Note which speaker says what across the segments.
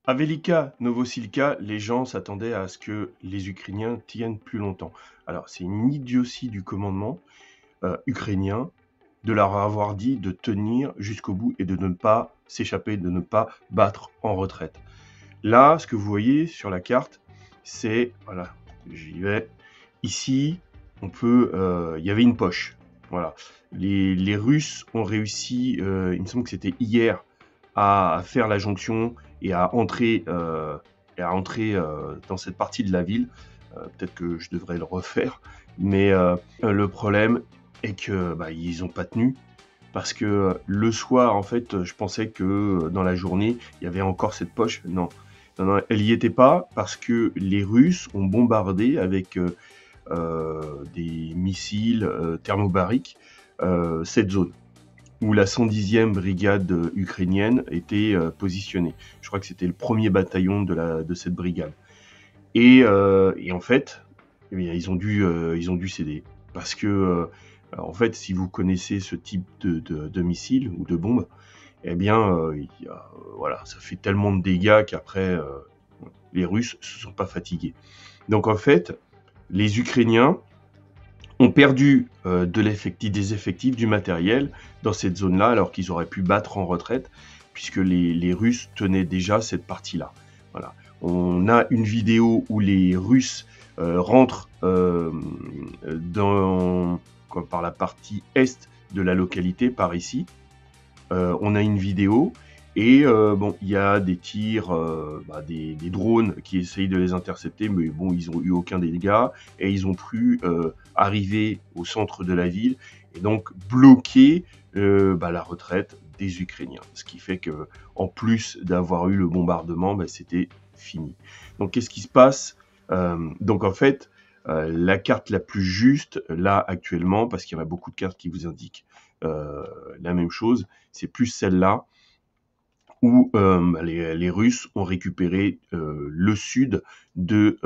Speaker 1: À Velika Novosilka, les gens s'attendaient à ce que les Ukrainiens tiennent plus longtemps. Alors, c'est une idiotie du commandement ukrainien de leur avoir dit de tenir jusqu'au bout et de ne pas s'échapper, de ne pas battre en retraite. Là, ce que vous voyez sur la carte, c'est, voilà, j'y vais, ici, il y avait une poche. Voilà. Les Russes ont réussi, il me semble que c'était hier, à faire la jonction et à entrer, dans cette partie de la ville. Peut-être que je devrais le refaire, mais le problème est que ils n'ont pas tenu. Parce que le soir, en fait, je pensais que dans la journée, il y avait encore cette poche. Non, non, non, elle n'y était pas parce que les Russes ont bombardé avec des missiles thermobariques cette zone où la 110e brigade ukrainienne était positionnée. Je crois que c'était le premier bataillon de cette brigade. Et en fait, eh bien, ils ont dû céder. Parce que, en fait, si vous connaissez ce type de missile ou de bombe, eh bien, voilà, ça fait tellement de dégâts qu'après, les Russes se sont pas fatigués. Donc en fait, les Ukrainiens ont perdu des effectifs, du matériel dans cette zone-là, alors qu'ils auraient pu battre en retraite, puisque les Russes tenaient déjà cette partie-là. Voilà. On a une vidéo où les Russes rentrent par la partie est de la localité, par ici. On a une vidéo et bon, il y a des tirs, des drones qui essayent de les intercepter, mais bon, ils n'ont eu aucun dégât et ils ont pu arriver au centre de la ville et donc bloquer la retraite des Ukrainiens. Ce qui fait que, en plus d'avoir eu le bombardement, c'était fini. Donc, qu'est-ce qui se passe? Donc, en fait, la carte la plus juste, là, actuellement, parce qu'il y en a beaucoup de cartes qui vous indiquent la même chose, c'est plus celle-là où les Russes ont récupéré le sud de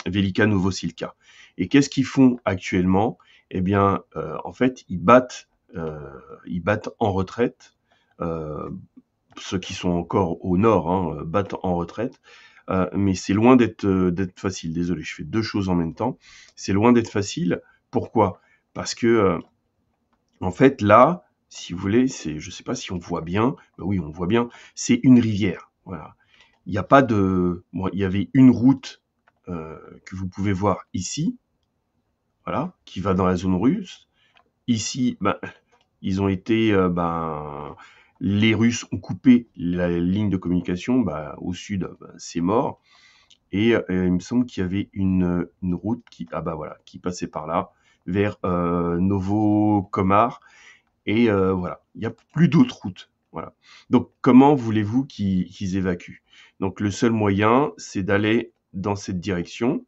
Speaker 1: Velika Novosilka. Et qu'est-ce qu'ils font actuellement? Eh bien, en fait, ils battent en retraite. Ceux qui sont encore au nord battent en retraite. Mais c'est loin d'être facile. Désolé, je fais deux choses en même temps. C'est loin d'être facile. Pourquoi? Parce que en fait, là, si vous voulez, je sais pas si on voit bien, oui, on voit bien, c'est une rivière. Voilà. Il n'y a pas de, bon, il y avait une route que vous pouvez voir ici, voilà, qui va dans la zone russe. Ici, ils ont été, les Russes ont coupé la ligne de communication. Au sud, c'est mort. Et il me semble qu'il y avait une route qui passait par là vers Novokomar. Et voilà, il n'y a plus d'autres routes. Voilà. Donc, comment voulez-vous qu'ils évacuent? Donc, le seul moyen, c'est d'aller dans cette direction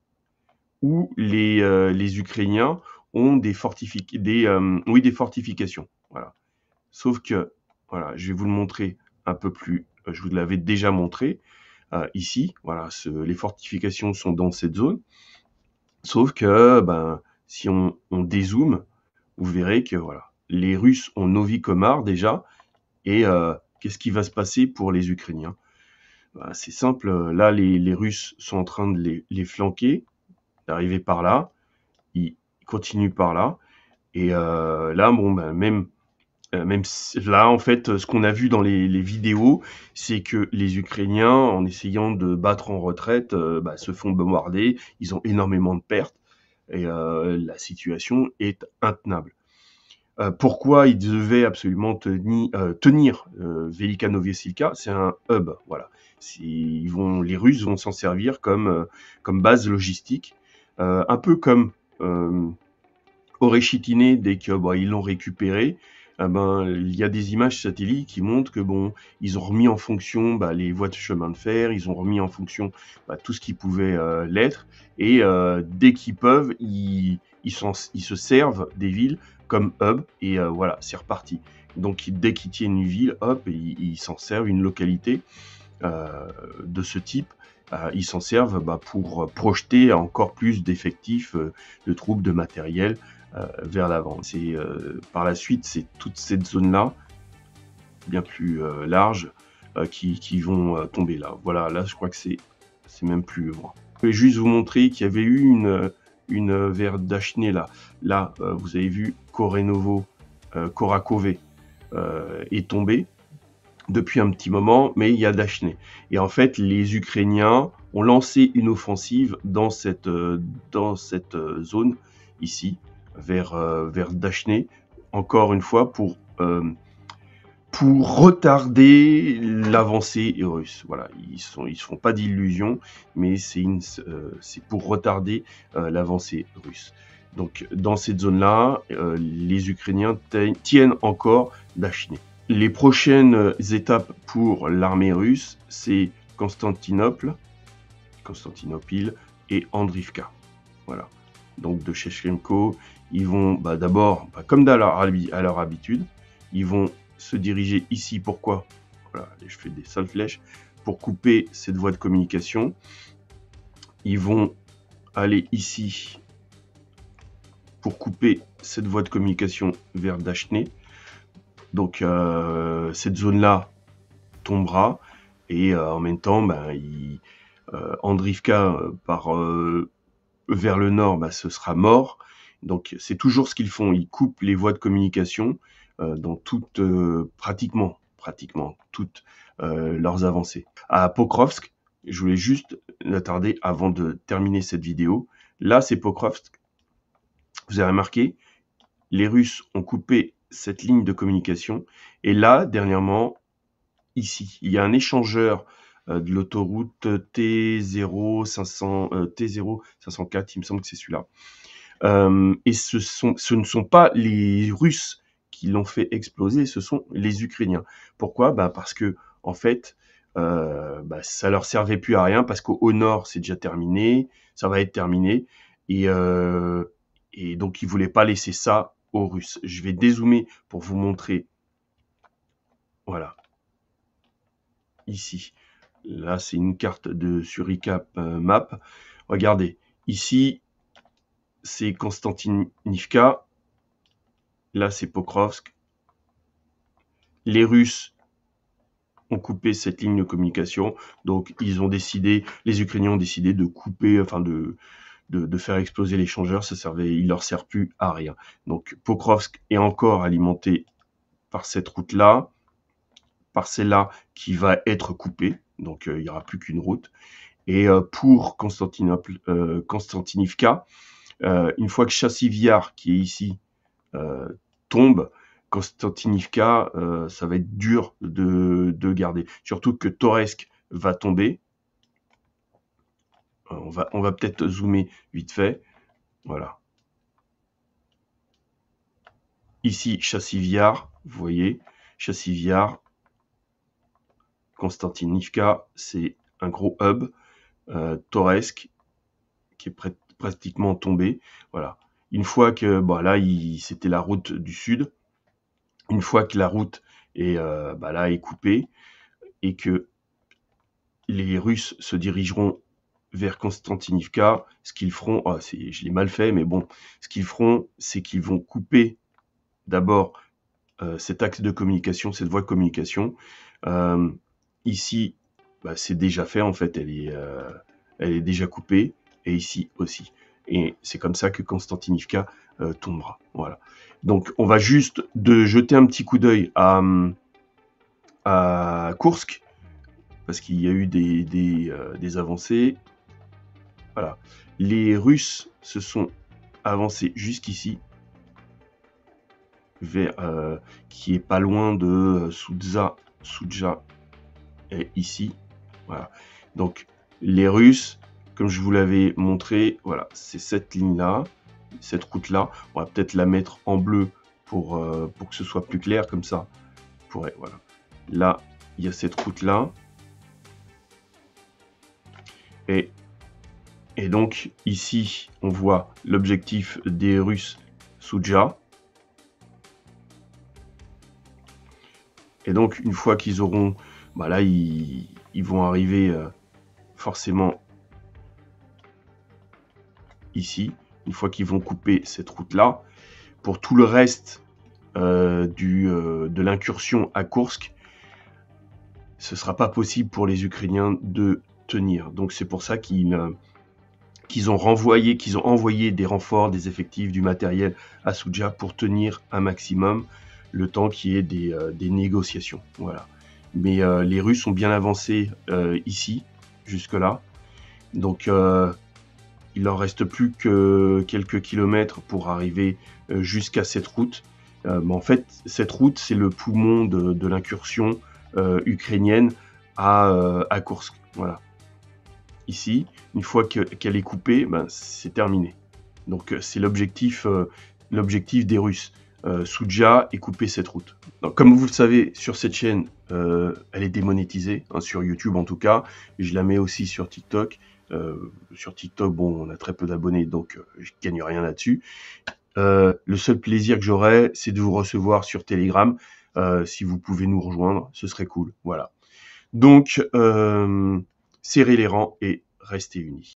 Speaker 1: où les Ukrainiens ont des fortifications. Voilà. Sauf que, voilà, je vais vous le montrer un peu plus. Je vous l'avais déjà montré ici. Voilà, les fortifications sont dans cette zone. Sauf que, si on dézoome, vous verrez que voilà, les Russes ont Novi Komar déjà. Et qu'est-ce qui va se passer pour les Ukrainiens? C'est simple, là les Russes sont en train de les flanquer, d'arriver par là, ils continuent par là, et là, bon, là, en fait, ce qu'on a vu dans les vidéos, c'est que les Ukrainiens, en essayant de battre en retraite, se font bombarder, ils ont énormément de pertes, et la situation est intenable. Pourquoi ils devaient absolument tenir Velika Novosilka? C'est un hub, voilà. Les Russes vont s'en servir comme base logistique, un peu comme Orechytine, dès que ils l'ont récupéré. Il y a des images satellites qui montrent que ils ont remis en fonction les voies de chemin de fer, ils ont remis en fonction tout ce qui pouvait l'être, et dès qu'ils peuvent, ils se servent des villes comme hub, et voilà, c'est reparti. Donc dès qu'ils tiennent une ville, hop, ils s'en servent, une localité de ce type, ils s'en servent pour projeter encore plus d'effectifs, de troupes, de matériel vers l'avant. Par la suite, c'est toute cette zone-là, bien plus large, qui vont tomber là. Voilà, là je crois que c'est même plus loin. Je vais juste vous montrer qu'il y avait eu une vers Dachnée là. Là, vous avez vu Korenovo, Korakove est tombé depuis un petit moment, mais il y a Dachnée. Et en fait, les Ukrainiens ont lancé une offensive dans cette zone ici, vers Dachnée, encore une fois pour retarder l'avancée russe. Voilà, ils se font pas d'illusions, mais c'est pour retarder l'avancée russe. Donc dans cette zone-là, les Ukrainiens tiennent encore Dachnée. Les prochaines étapes pour l'armée russe, c'est Constantinople et Andrivka. Voilà. Donc de Shevchenko, ils vont d'abord, comme à leur habitude, ils vont se diriger ici. Pourquoi? Voilà, je fais des sales flèches pour couper cette voie de communication. Ils vont aller ici pour couper cette voie de communication vers Dachnée. Donc cette zone-là tombera et en même temps, Andrivka vers le nord, ce sera mort. Donc c'est toujours ce qu'ils font, ils coupent les voies de communication dans toutes, pratiquement toutes leurs avancées. À Pokrovsk, je voulais juste m'attarder avant de terminer cette vidéo. Là, c'est Pokrovsk. Vous avez remarqué, les Russes ont coupé cette ligne de communication. Et là, dernièrement, ici, il y a un échangeur de l'autoroute T0504, il me semble que c'est celui-là. Et ce ne sont pas les Russes qui l'ont fait exploser, ce sont les Ukrainiens. Pourquoi? Parce que en fait, ça leur servait plus à rien, parce qu'au nord, c'est déjà terminé, ça va être terminé, et donc ils voulaient pas laisser ça aux Russes. Je vais dézoomer pour vous montrer. Voilà. Ici. Là, c'est une carte de Suricap Map. Regardez. Ici, c'est Konstantinivka. Là, c'est Pokrovsk. Les Russes ont coupé cette ligne de communication. Donc, ils ont décidé, les Ukrainiens ont décidé de couper, enfin de faire exploser l'échangeur. Il leur sert plus à rien. Donc, Pokrovsk est encore alimenté par cette route-là, par celle-là qui va être coupée. Donc, il n'y aura plus qu'une route. Et pour Konstantinivka, une fois que Chassiviar, qui est ici, tombe, Konstantinivka, ça va être dur de garder. Surtout que Toretsk va tomber. On va peut-être zoomer vite fait. Voilà. Ici, Chassiviar, vous voyez, Chassiviar, Konstantinivka, c'est un gros hub. Toretsk, qui est pratiquement tombé. Voilà. Une fois que là, c'était la route du sud. Une fois que la route est là est coupée et que les Russes se dirigeront vers Konstantinivka, ce qu'ils feront, je l'ai mal fait, mais bon, ce qu'ils feront, c'est qu'ils vont couper d'abord cet axe de communication, cette voie de communication. Ici, c'est déjà fait en fait, elle est déjà coupée, et ici aussi. Et c'est comme ça que Konstantinivka tombera. Voilà. Donc on va juste jeter un petit coup d'œil à Kursk, parce qu'il y a eu des avancées. Voilà. Les Russes se sont avancés jusqu'ici, vers qui est pas loin de Soudja est ici. Voilà. Donc les Russes, comme je vous l'avais montré, voilà, c'est cette ligne-là, cette route-là. On va peut-être la mettre en bleu pour que ce soit plus clair, comme ça. Voilà. Là, il y a cette route-là. Et donc, ici, on voit l'objectif des Russes, Soudja. Et donc, une fois qu'ils auront... là, ils vont arriver forcément ici. Une fois qu'ils vont couper cette route-là. Pour tout le reste de l'incursion à Kursk, ce sera pas possible pour les Ukrainiens de tenir. Donc c'est pour ça qu'ils ont envoyé des renforts, des effectifs, du matériel à Soudzha pour tenir un maximum le temps qu'il y ait des négociations. Voilà. Mais les Russes ont bien avancé ici, jusque-là. Donc il leur reste plus que quelques kilomètres pour arriver jusqu'à cette route. Mais en fait, cette route, c'est le poumon de l'incursion ukrainienne à Kursk. Voilà. Ici, une fois qu'elle est coupée, ben, c'est terminé. Donc c'est l'objectif des Russes. Soudzha et couper cette route. Donc, comme vous le savez, sur cette chaîne, elle est démonétisée, hein, sur YouTube en tout cas. Je la mets aussi sur TikTok. Sur TikTok, bon, on a très peu d'abonnés, donc je gagne rien là-dessus. Le seul plaisir que j'aurais, c'est de vous recevoir sur Telegram. Si vous pouvez nous rejoindre, ce serait cool. Voilà. Donc, serrez les rangs et restez unis.